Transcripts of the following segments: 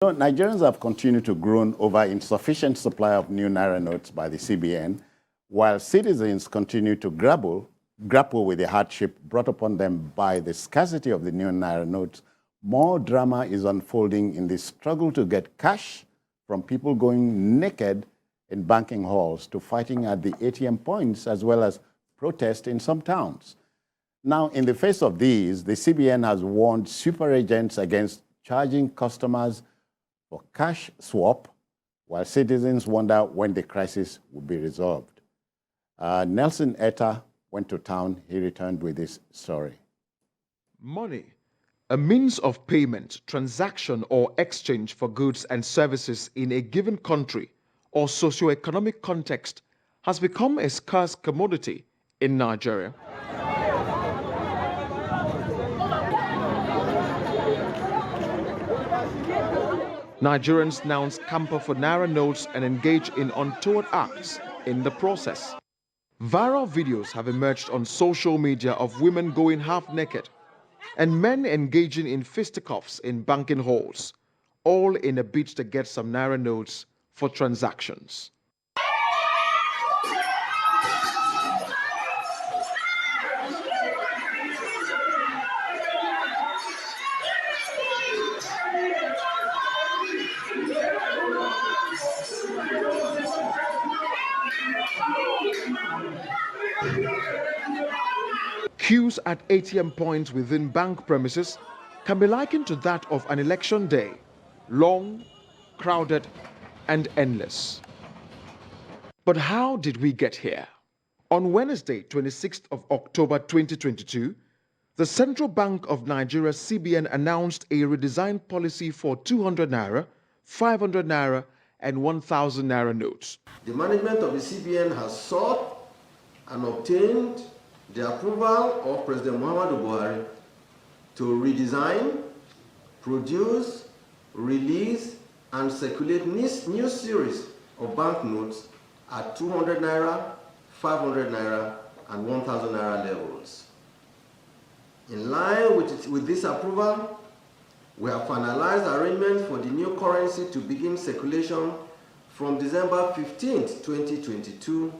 Nigerians have continued to groan over insufficient supply of new Naira notes by the CBN, while citizens continue to grapple with the hardship brought upon them by the scarcity of the new Naira notes. More drama is unfolding in the struggle to get cash, from people going naked in banking halls to fighting at the ATM points, as well as protests in some towns. Now, in the face of these, the CBN has warned super agents against charging customers for cash swap, while citizens wonder when the crisis will be resolved. Nelson Etta went to town. He returned with this story. Money, a means of payment, transaction, or exchange for goods and services in a given country or socio-economic context, has become a scarce commodity in Nigeria. Nigerians now scamper for Naira notes and engage in untoward acts in the process. Viral videos have emerged on social media of women going half naked and men engaging in fisticuffs in banking halls, all in a bid to get some Naira notes for transactions. Queues at ATM points within bank premises can be likened to that of an election day, long, crowded, and endless. But how did we get here? On Wednesday, 26th of October 2022, the Central Bank of Nigeria CBN announced a redesigned policy for 200 Naira, 500 Naira, and 1,000 Naira notes. The management of the CBN has sought and obtained the approval of President Muhammadu Buhari to redesign, produce, release, and circulate new series of banknotes at 200 Naira, 500 Naira, and 1,000 Naira levels. In line with this approval, we have finalized arrangements for the new currency to begin circulation from December 15th, 2022,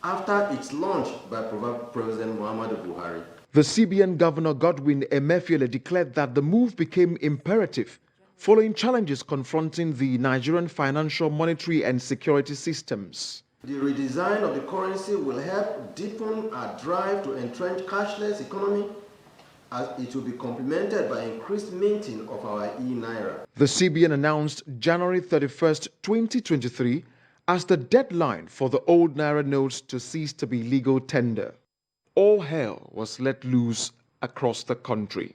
after its launch by President Muhammadu Buhari. The CBN Governor Godwin Emefiele declared that the move became imperative following challenges confronting the Nigerian financial, monetary, and security systems. The redesign of the currency will help deepen our drive to entrench cashless economy, as it will be complemented by increased minting of our e-Naira. The CBN announced January 31st, 2023 as the deadline for the old Naira notes to cease to be legal tender. All hell was let loose across the country.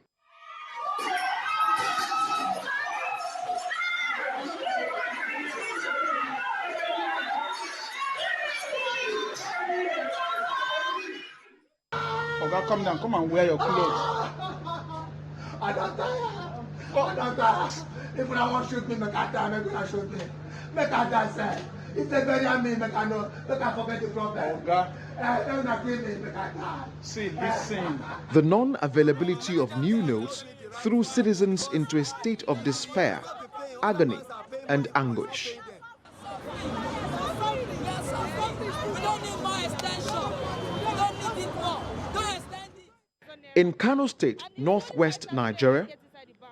Oga, come down, come and wear your clothes. I don't tire. Oh, I don't tire. If I want to shoot me, make I die, make I shoot me. Make I die, sir. If they bury me, make I know, make I forget the problem. Oga. Don't kill me, make I die. See, listen. The non-availability of new notes threw citizens into a state of despair, agony, and anguish. In Kano State, northwest Nigeria,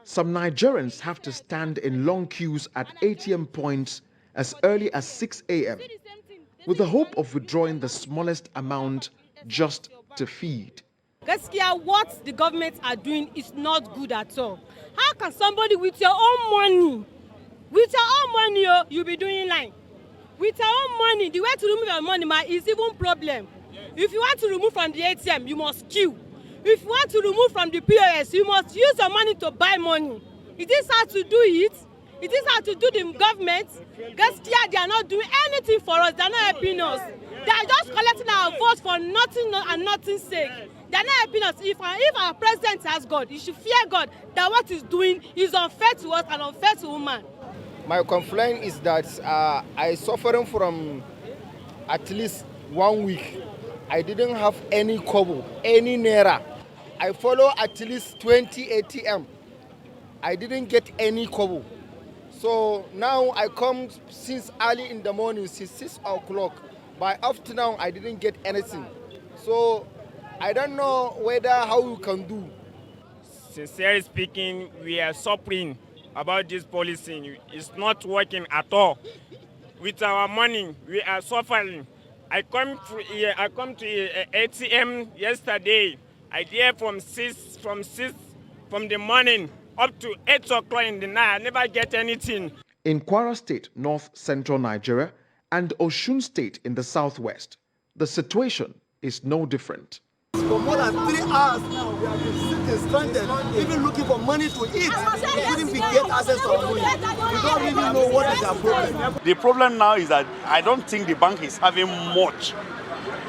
some Nigerians have to stand in long queues at ATM points as early as 6 a.m. with the hope of withdrawing the smallest amount just to feed. Gaskiya, what the government are doing is not good at all. How can somebody with your own money, you'll be doing line? With your own money, the way to remove your money is even problem. If you want to remove from the ATM, you must queue. If you want to remove from the POS, you must use your money to buy money. It is how to do it. It is how to do the government. Gaskiya, they are not doing anything for us. They are not helping us. They are just collecting our votes for nothing and nothing's sake. They are not helping us. If our president has God, he should fear God that what he's doing is unfair to us and unfair to women. My complaint is that I suffering from at least 1 week. I didn't have any kobo, any Naira. I follow at least 20 ATM. I didn't get any kobo. So now I come since early in the morning, since 6 o'clock. By up to now, I didn't get anything. So I don't know how we can do. Sincerely speaking, we are suffering about this policy. It's not working at all. With our money, we are suffering. I come to ATM yesterday. I there from the morning up to 8 o'clock in the night. I never get anything. In Kwara State, north central Nigeria, and Osun State in the southwest, the situation is no different. For more than 3 hours now, we have been sitting stranded, even looking for money to eat. We couldn't get access to our money. We don't really know what is our problem. The problem now is that I don't think the bank is having much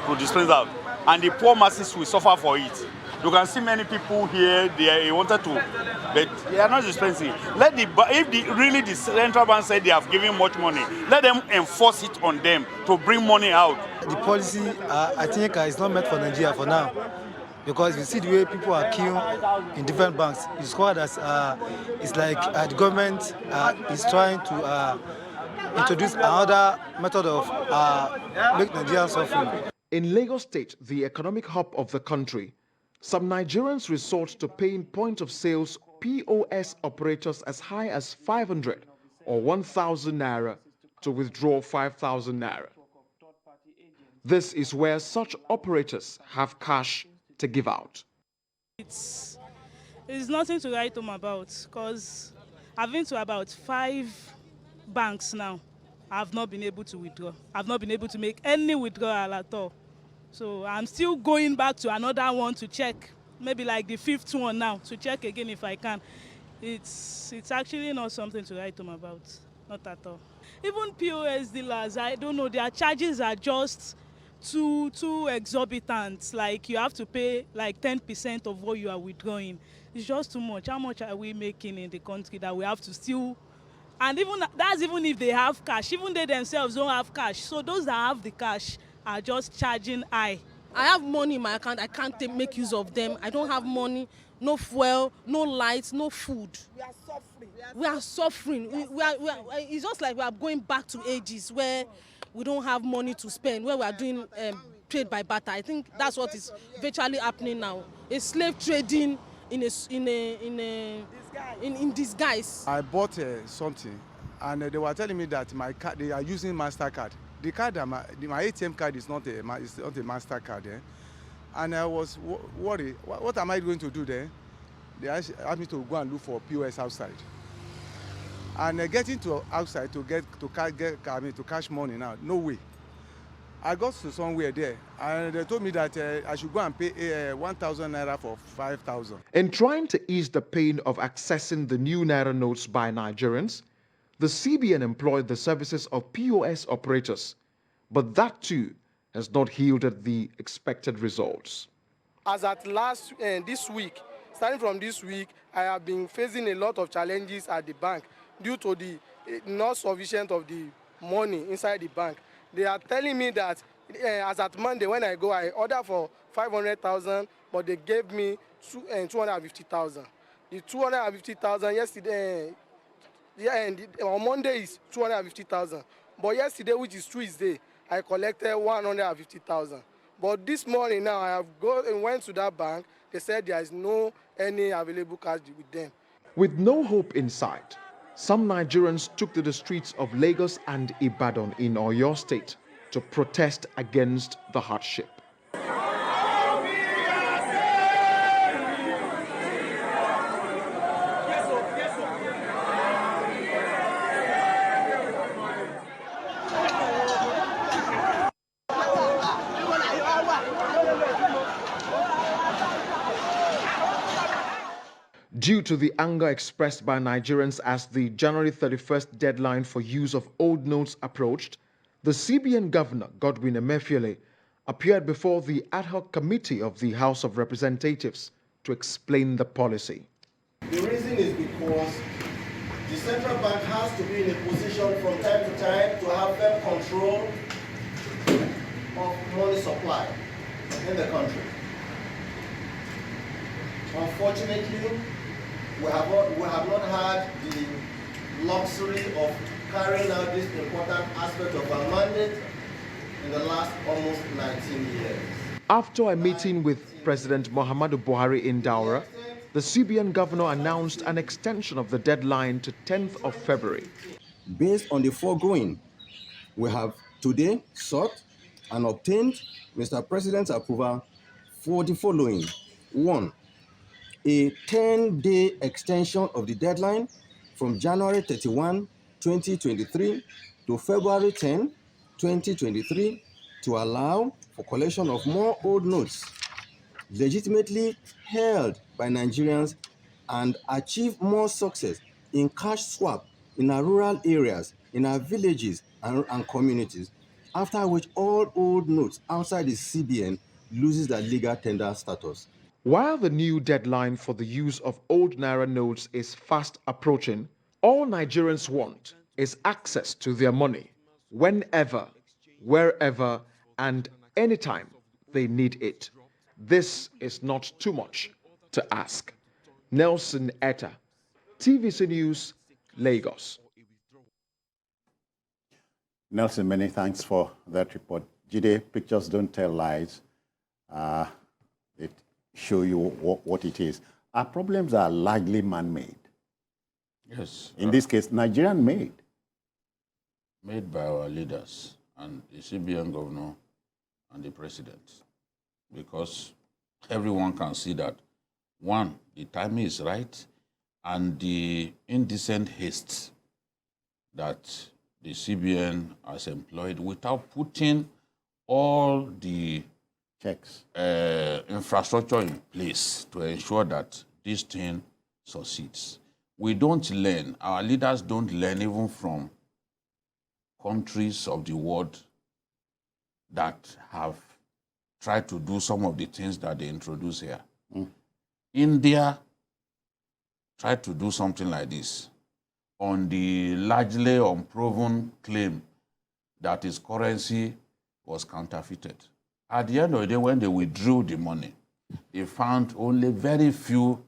to dispense out, and the poor masses will suffer for it. You can see many people here, they wanted to, but they are not dispensing. If the central bank said they have given much money, let them enforce it on them to bring money out. The policy, I think, is not meant for Nigeria for now, because you see the way people are queuing in different banks. It's called as it's like the government is trying to introduce another method of make Nigerians suffering. In Lagos State, the economic hub of the country, some Nigerians resort to paying point of sales POS operators as high as 500 or 1,000 naira to withdraw 5,000 naira. This is where such operators have cash to give out. It's nothing to write home about, because I've been to about 5 banks now. I've not been able to withdraw. I've not been able to make any withdrawal at all. So I'm still going back to another one to check, maybe like the 5th one now, to check again if I can. It's actually not something to write home about, not at all. Even POS dealers, I don't know, their charges are just too exorbitant. Like you have to pay like 10% of what you are withdrawing. It's just too much. How much are we making in the country that we have to still? And that's even if they have cash. Even they themselves don't have cash. So those that have the cash are just charging high. I have money in my account. I can't make use of them. I don't have money, no fuel, no lights, no food. We are suffering. It's just like we are going back to ages where we don't have money to spend, where we are doing trade by barter. I think that's what is virtually happening now. It's slave trading in disguise. I bought something, and they were telling me that my card, they are using MasterCard. The card, my ATM card is not a MasterCard. And I was worried, what am I going to do there? They asked me to go and look for POS outside. And getting to outside to cash money now, no way. I got to somewhere there, and they told me that I should go and pay 1,000 naira for 5,000. In trying to ease the pain of accessing the new naira notes by Nigerians, the CBN employed the services of POS operators, but that too has not yielded the expected results. As at this week, starting from this week, I have been facing a lot of challenges at the bank due to the not sufficient of the money inside the bank. They are telling me that as at Monday when I go, I order for 500,000, but they gave me 250,000. The 250,000 yesterday, on Monday is 250,000. But yesterday, which is Tuesday, I collected 150,000. But this morning now, I have went to that bank. They said there is no any available cash with them. With no hope in sight, some Nigerians took to the streets of Lagos and Ibadan in Oyo State to protest against the hardship. Due to the anger expressed by Nigerians as the January 31st deadline for use of old notes approached, the CBN Governor, Godwin Emefiele, appeared before the ad hoc committee of the House of Representatives to explain the policy. The reason is because the central bank has to be in a position from time to time to have firm control of money supply in the country. Unfortunately, we have not had the luxury of carrying out this important aspect of our mandate in the last almost 19 years. After a meeting with President Muhammadu Buhari in Daura, the CBN governor announced an extension of the deadline to 10th of February. Based on the foregoing, we have today sought and obtained Mr. President's approval for the following. 1. A 10-day extension of the deadline from January 31, 2023 to February 10, 2023 to allow for collection of more old notes legitimately held by Nigerians and achieve more success in cash swap in our rural areas, in our villages and communities, after which all old notes outside the CBN loses their legal tender status. While the new deadline for the use of old Naira notes is fast approaching, all Nigerians want is access to their money whenever, wherever, and anytime they need it. This is not too much to ask. Nelson Etta, TVC News, Lagos. Nelson, many thanks for that report. Jide, pictures don't tell lies. It show you what it is. Our problems are largely man-made. Yes. In this case, Nigerian-made. Made by our leaders and the CBN governor and the president. Because everyone can see that, one, the timing is right, and the indecent haste that the CBN has employed without putting all the checks, infrastructure in place to ensure that this thing succeeds. We don't learn, our leaders don't learn even from countries of the world that have tried to do some of the things that they introduce here. India tried to do something like this on the largely unproven claim that its currency was counterfeited. At the end of the day, when they withdrew the money, they found only very few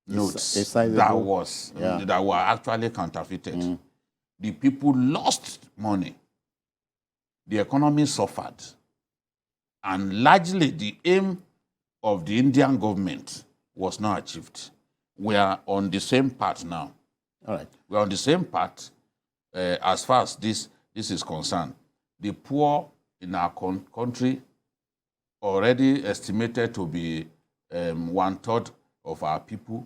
notes that were actually counterfeited. The people lost money. The economy suffered. And largely the aim of the Indian government was not achieved. We are on the same path now. All right. We are on the same path as far as this is concerned. The poor in our country, already estimated to be 1/3 of our people,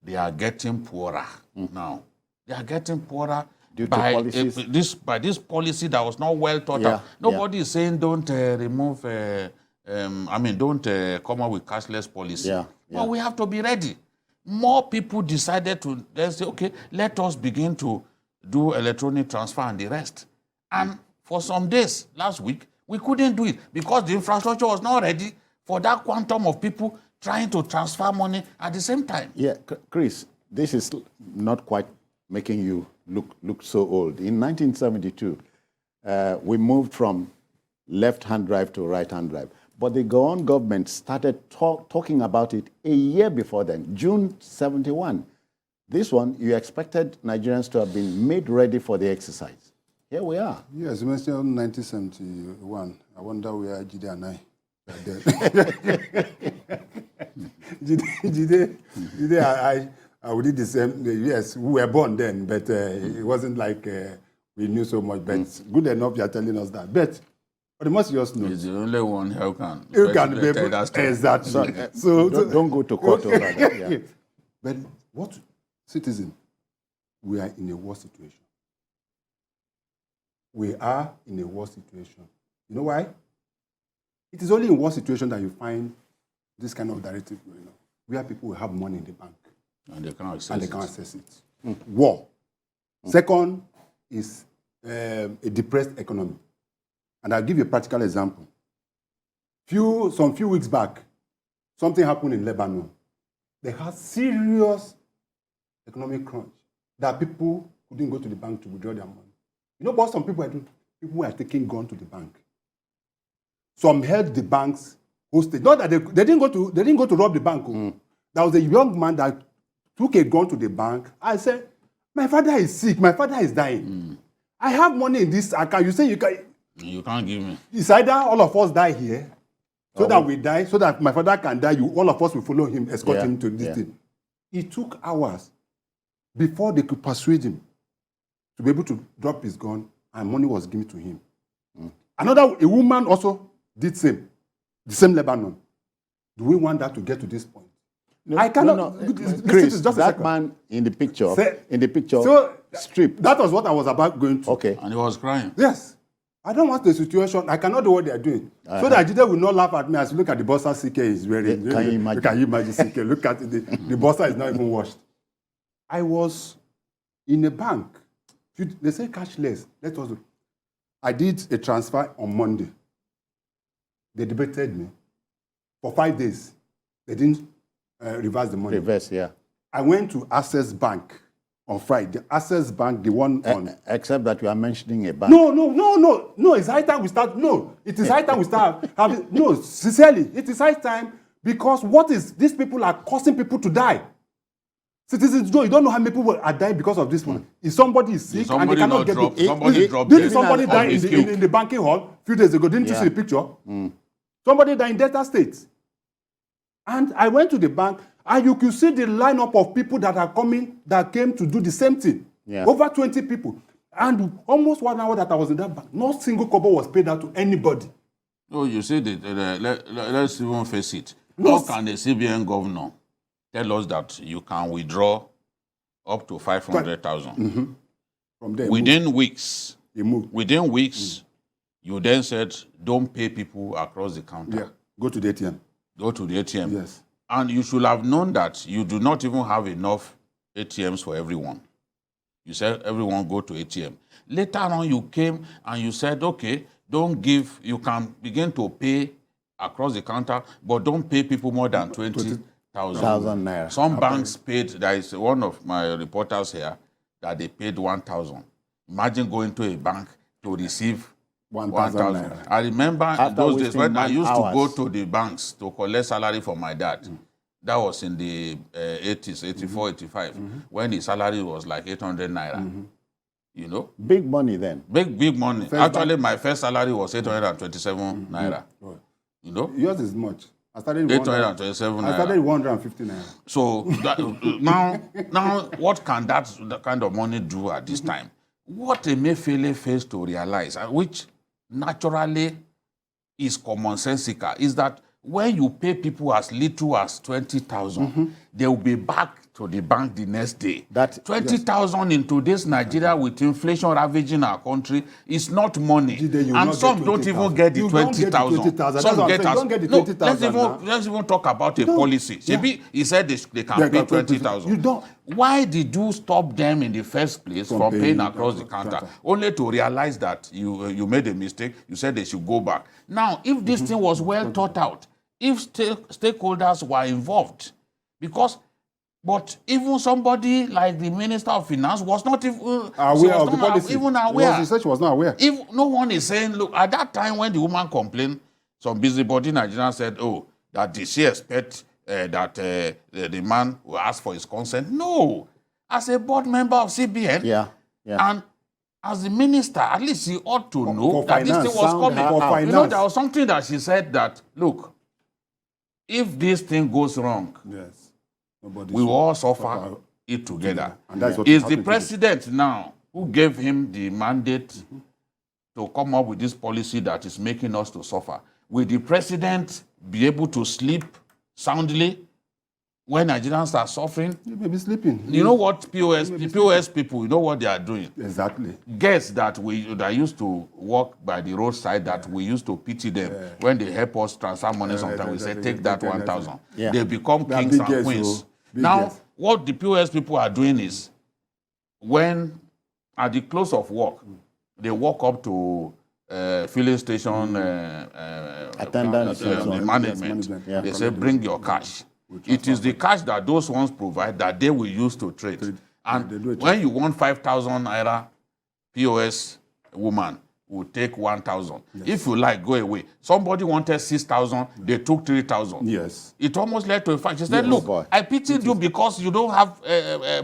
they are getting poorer now. They are getting poorer by this policy that was not well thought out. Nobody is saying don't remove, don't come up with cashless policy. But we have to be ready. More people decided to say, okay, let us begin to do electronic transfer and the rest. And for some days last week, we couldn't do it because the infrastructure was not ready for that quantum of people trying to transfer money at the same time. Yeah, Chris, this is not quite making you look so old. In 1972, we moved from left-hand drive to right-hand drive. But the Groan government started talking about it a year before then, June 71. This one, you expected Nigerians to have been made ready for the exercise. Here we are. Yes, you mentioned 1971. I wonder where Jide and I are then. Jide, we did the same. Yes, we were born then, but it wasn't like we knew so much. But good enough, you are telling us that. But the most serious note. He's the only one who can be able, exactly. So don't go to court over that. Yeah. But what citizen? We are in a war situation. We are in a war situation. You know why? It is only in war situation that you find this kind of directive going on, where people will have money in the bank. And they can't access it. War. Second is a depressed economy. And I'll give you a practical example. Some few weeks back, something happened in Lebanon. They had serious economic crunch that people couldn't go to the bank to withdraw their money. You know what some people are doing? People were taking guns to the bank. Some held the banks hostage. Not that they didn't go to rob the bank. There was a young man that took a gun to the bank. I said, My father is sick. My father is dying. I have money in this account. You say you can. You can't give me. It's either all of us die here, so that we die, so that my father can die. All of us will follow him, escort him to this thing. It took hours before they could persuade him to be able to drop his gun, and money was given to him. A woman also did the same Lebanon. Do we want that to get to this point? No, I cannot. Chris, that man in the picture, stripped. That was what I was about going to. Okay. And he was crying. Yes. I don't want the situation. I cannot do what they are doing. So that Jide will not laugh at me as you look at the bossa CK is wearing. Can you imagine? Can you imagine CK? Look at the bossa is not even washed. I was in a bank. They say cashless. Let us do. I did a transfer on Monday. They debated me for 5 days. They didn't reverse the money. Reverse, yeah. I went to Access Bank on Friday. Access Bank, the one on... Except that you are mentioning a bank. No, it's high time we start... No, it is high time we start having... No, sincerely, it is high time because these people are causing people to die. Citizens, you don't know how many people are dying because of this one. If somebody is sick and they cannot get didn't somebody die in the banking hall a few days ago? Didn't you see the picture? Somebody died in Delta State. And I went to the bank, and you could see the lineup of people that came to do the same thing. Yeah. Over 20 people. And almost 1 hour that I was in that bank, not single kobo was paid out to anybody. No, you see, let's even face it. How can the CBN governor tell us that you can withdraw up to 500,000? From there, within weeks, Within weeks, you then said, don't pay people across the counter. Yeah, go to the ATM. Go to the ATM. Yes. And you should have known that you do not even have enough ATMs for everyone. You said everyone go to ATM. Later on, you came and you said, okay, don't give, you can begin to pay across the counter, but don't pay people more than 20,000 Naira. Some banks paid, there is one of my reporters here, that they paid 1,000. Imagine going to a bank to receive 1,000. I remember in those days when I used to go to the banks to collect salary from my dad. That was in the 80s, 84, 85, when the salary was like 800 Naira. You know? Big money then. Big money. Actually, my first salary was 827 Naira. You know? Yours is much. I started 827 Naira. I started 150 Naira. So now, what can that kind of money do at this time? What Emefiele fails to realize, which naturally is commonsensical, is that when you pay people as little as 20,000, they will be back to the bank the next day. 20,000 in today's Nigeria with inflation ravaging our country is not money. And some don't even get the 20,000. Some get as... No, let's even talk about a policy. Maybe he said they can pay 20,000. Why did you stop them in the first place from paying across the counter? Only to realize that you made a mistake. You said they should go back. Now, if this thing was well thought out, if stakeholders were involved, but even somebody like the Minister of Finance was not even aware of the policy. Even aware. She was not aware. If no one is saying, look, at that time when the woman complained, some busybody Nigerians said, oh, that did she expect that the man will ask for his consent? No. As a board member of CBN, and as the minister, at least he ought to know that this thing was coming. You know, there was something that she said that, look, if this thing goes wrong, we will all suffer it together. And that's what is the president now who gave him the mandate to come up with this policy that is making us to suffer. Will the president be able to sleep soundly when Nigerians are suffering? You may be sleeping. You know what POS people, you know what they are doing? Exactly. Guests that used to walk by the roadside, that we used to pity them when they help us transfer money sometimes. We say, take that 1,000. They become kings and queens. Now, what the POS people are doing is, when at the close of work, they walk up to filling station attendants, the management. They say, bring your cash. It is the cash that those ones provide that they will use to trade. And when you want 5,000 Naira POS woman, will take 1,000. Yes. If you like, go away. Somebody wanted 6,000, they took 3,000. Yes. It almost led to a fight. She said, yes. look, I pitied you because you don't have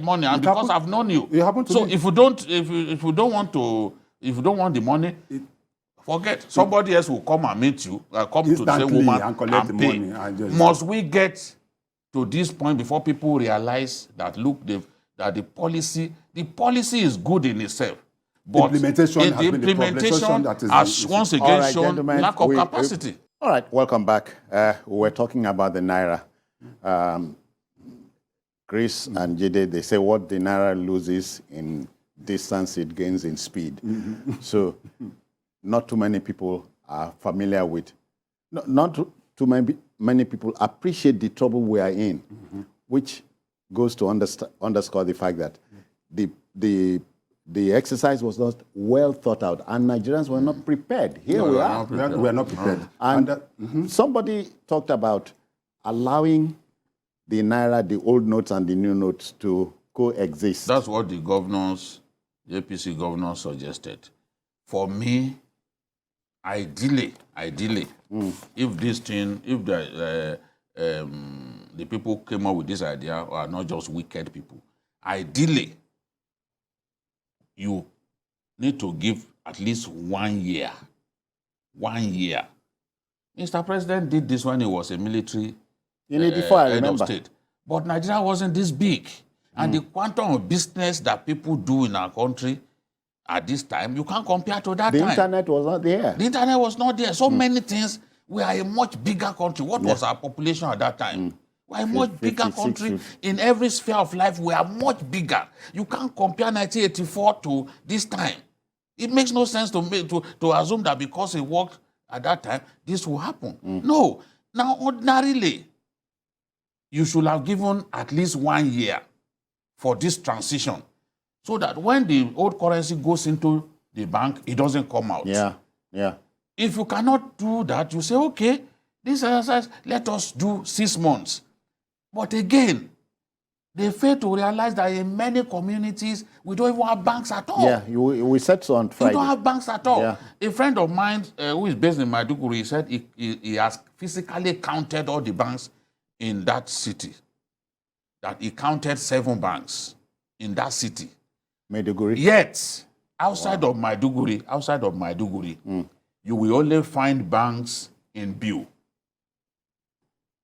money and because I've known you. So if you don't want the money, forget. Somebody else will come and meet you, come to the same woman and pay. Must we get to this point before people realize that, look, that the policy is good in itself? But implementation has once again shown lack of capacity. All right, welcome back. We were talking about the Naira. Chris and Jide, they say what the Naira loses in distance, it gains in speed. So not too many people are familiar with, not too many people appreciate the trouble we are in, which goes to underscore the fact that the exercise was not well thought out, and Nigerians were not prepared. Here we are. We are not prepared. And somebody talked about allowing the Naira, the old notes and the new notes to coexist. That's what the APC governors suggested. For me, ideally, if the people came up with this idea are not just wicked people, ideally, you need to give at least 1 year. 1 year. Mr. President did this when he was a military head of state. But Nigeria wasn't this big. And the quantum of business that people do in our country at this time, you can't compare to that time. The internet was not there. The internet was not there. So many things. We are a much bigger country. What was our population at that time? We are a much bigger country. In every sphere of life, we are much bigger. You can't compare 1984 to this time. It makes no sense to assume that because it worked at that time, this will happen. No. Now, ordinarily, you should have given at least 1 year for this transition so that when the old currency goes into the bank, it doesn't come out. Yeah. If you cannot do that, you say, okay, this exercise, let us do 6 months. But again, they fail to realize that in many communities, we don't even have banks at all. Yeah, we said so on Friday. We don't have banks at all. Yeah. A friend of mine who is based in Maiduguri said he has physically counted all the banks in that city. That he counted 7 banks in that city. Maiduguri? Yet, outside of Maiduguri, you will only find banks in Biu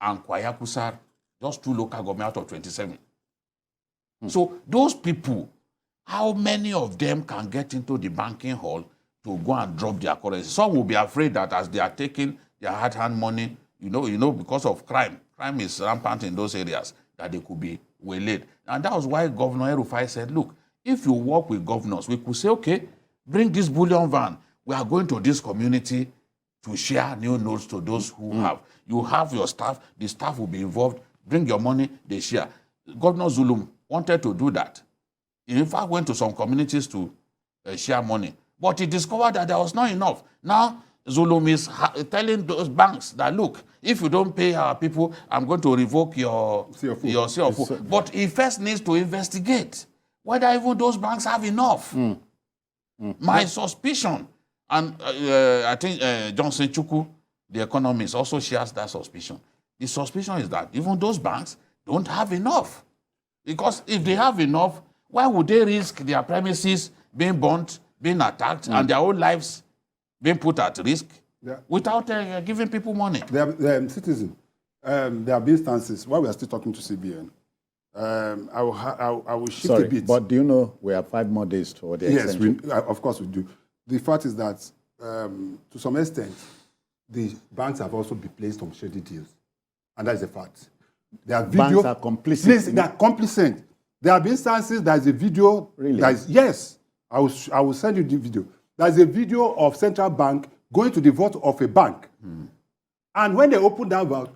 and Kwayakusar, just 2 local government out of 27. So those people, how many of them can get into the banking hall to go and drop their currency? Some will be afraid that as they are taking their hard-earned money, because of crime is rampant in those areas, that they could be waylaid. And that was why Governor Erufai said, look, if you work with governors, we could say, okay, bring this bullion van. We are going to this community to share new notes to those who have. You have your staff, the staff will be involved, bring your money, they share. Governor Zulum wanted to do that. He in fact went to some communities to share money. But he discovered that there was not enough. Now, Zulum is telling those banks that, look, if you don't pay our people, I'm going to revoke your CFO. But he first needs to investigate whether even those banks have enough. My suspicion, and I think Johnson Chukwu, the economist, also shares that suspicion. The suspicion is that even those banks don't have enough. Because if they have enough, why would they risk their premises being burnt, being attacked, and their own lives being put at risk without giving people money? Citizen, there have been instances, while we are still talking to CBN, I will shift a bit. But do you know we have 5 more days for the extension? Yes, of course we do. The fact is that, to some extent, the banks have also been placed on shady deals. And that is a fact. Banks are complicit. They are complicit. There have been instances, there is a video. Really? Yes, I will send you the video. There is a video of Central Bank going to the vault of a bank. And when they opened that vault,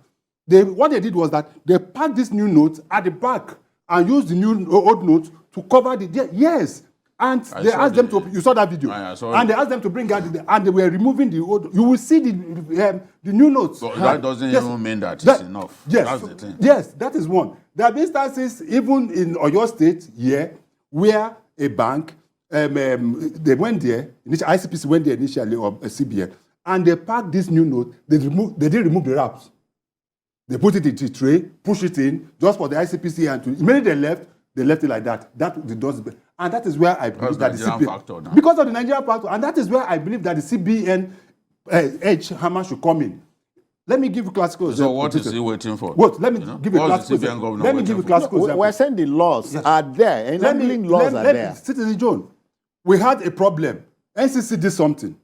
what they did was that they packed these new notes at the back and used the old notes to cover the... Yes. And they asked them to... You saw that video. And they asked them to bring out... And they were removing the old... You will see the new notes. But that doesn't even mean that it's enough. Yes. That's the thing. Yes, that is one. There have been instances, even in Oyo State here, where a bank they went there, ICPC went there initially, or CBN, and they packed this new note. They didn't remove the wraps. They put it into a tray, push it in, just for the ICPC and to. Immediately they left it like that. That the does, and that is where I believe that the CBN, because of the Nigerian factor, and that is where I believe that the CBN edge hammer should come in. Let me give you classical. So what is he waiting for? What? Let me give you classical. Let me give you classical. We're saying the laws are there. Enabling laws are there. Citizen John, we had a problem. NCC did something.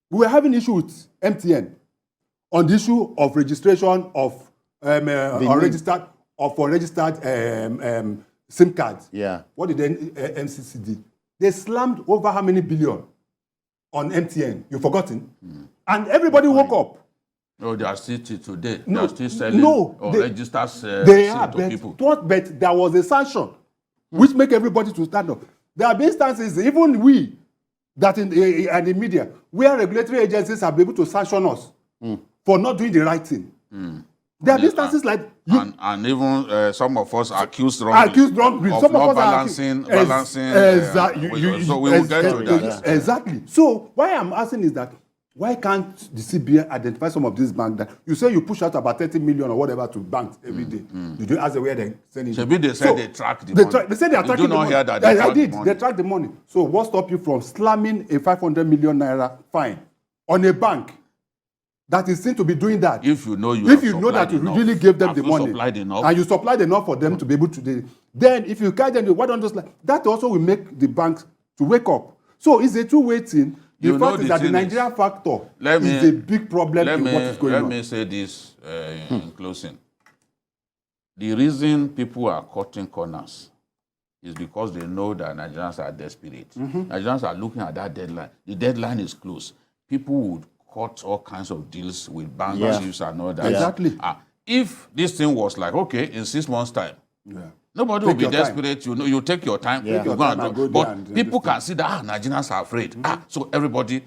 We were having issue with MTN on the issue of registration of registered SIM cards. Yeah. What did NCC do? They slammed over how many billion on MTN? You've forgotten? And everybody woke up. No, they are still today. They are still selling registered SIM to people. But there was a sanction which make everybody to stand up. There have been instances, even we, that in the media, where regulatory agencies have been able to sanction us for not doing the right thing. There are instances like you, and even some of us accused wrongly of some not of us balancing. Exactly. So we will get to that. Exactly. So why I'm asking is that why can't the CBN identify some of these banks that you say you push out about 30 million or whatever to banks every day? Did you ask where they send it? Maybe they said they track the money. They said they are tracking the money. I did. They track the money. So what stopped you from slamming a 500 million naira fine on a bank that is seen to be doing that? If you know that you really gave them the money and you supplied enough for them to be able to, then if you carry them, why don't just that also will make the banks to wake up. So it's a two-way thing. The fact is that the Nigerian factor is a big problem in what is going on. Let me say this in closing. The reason people are cutting corners is because they know that Nigerians are desperate. Nigerians are looking at that deadline. The deadline is close. People would cut all kinds of deals with banks and all that. Exactly. If this thing was like, okay, in 6 months' time, nobody will be desperate. You know, you take your time. But people can see that Nigerians are afraid. So everybody,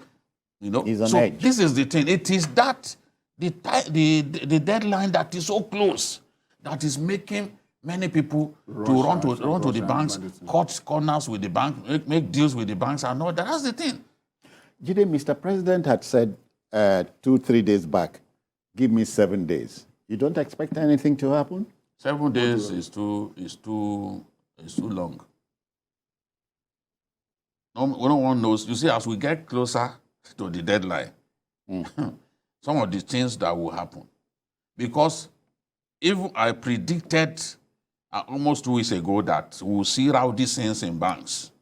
so edge. This is the thing. It is that the deadline that is so close that is making many people to run to the banks, cut corners with the bank, make deals with the banks, and all that. That's the thing. Jide, Mr. President had said 2-3 days back, give me 7 days. You don't expect anything to happen? 7 days is too long. No one knows. You see, as we get closer to the deadline, some of the things that will happen. Because if I predicted almost 2 weeks ago that we'll see rowdy scenes in banks,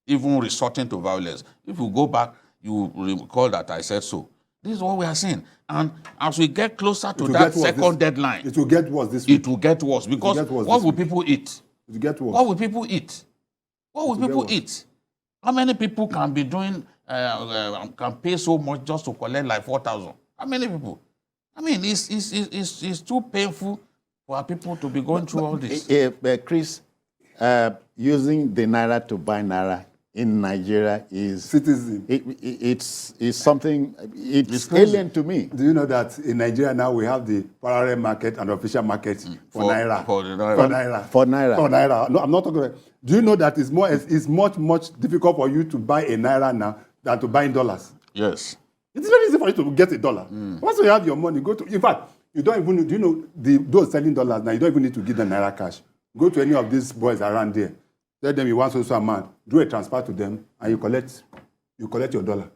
even resorting to violence. If you go back, you recall that I said so. This is what we are seeing. And as we get closer to that second deadline, it will get worse this week. It will get worse. Because what will people eat? It will get worse. What will people eat? What will people eat? How many people can be doing, can pay so much just to collect like 4,000? How many people? I mean, it's too painful for our people to be going through all this. Chris, using the Naira to buy Naira in Nigeria is citizen. It's something, it's alien to me. Do you know that in Nigeria now we have the parallel market and official market for Naira? For Naira. For Naira. No, I'm not talking about. Do you know that it's much difficult for you to buy a Naira now than to buy in dollars? Yes. It's very easy for you to get a dollar. Once you have your money, go to. In fact, you don't even. Do you know those selling dollars now? You don't even need to give them Naira cash. Go to any of these boys around there. Tell them you want so amount. Do a transfer to them, and you collect your dollar.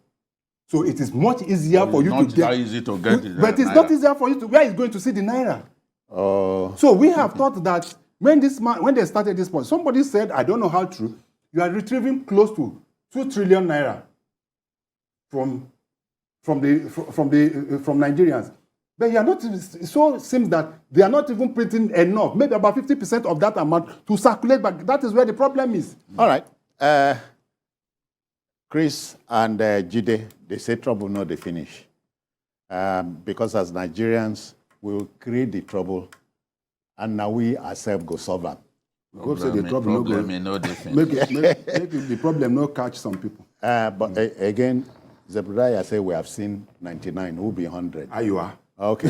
So it is much easier for you to get. Not that easy to get it. But it's not easier for you to. Where is going to see the Naira? So we have thought that when they started this point, somebody said, I don't know how true, you are retrieving close to 2 trillion Naira from Nigerians. But you are not, so it seems that they are not even printing enough, maybe about 50% of that amount to circulate back. That is where the problem is. All right. Chris and Jide, they say trouble, no, they finish. Because as Nigerians, we will create the trouble, and now we ourselves go solve them. Hope say the trouble no go. Make the problem no catch some people. But again, Zebediah say we have seen 99, who be 100. You are. Okay.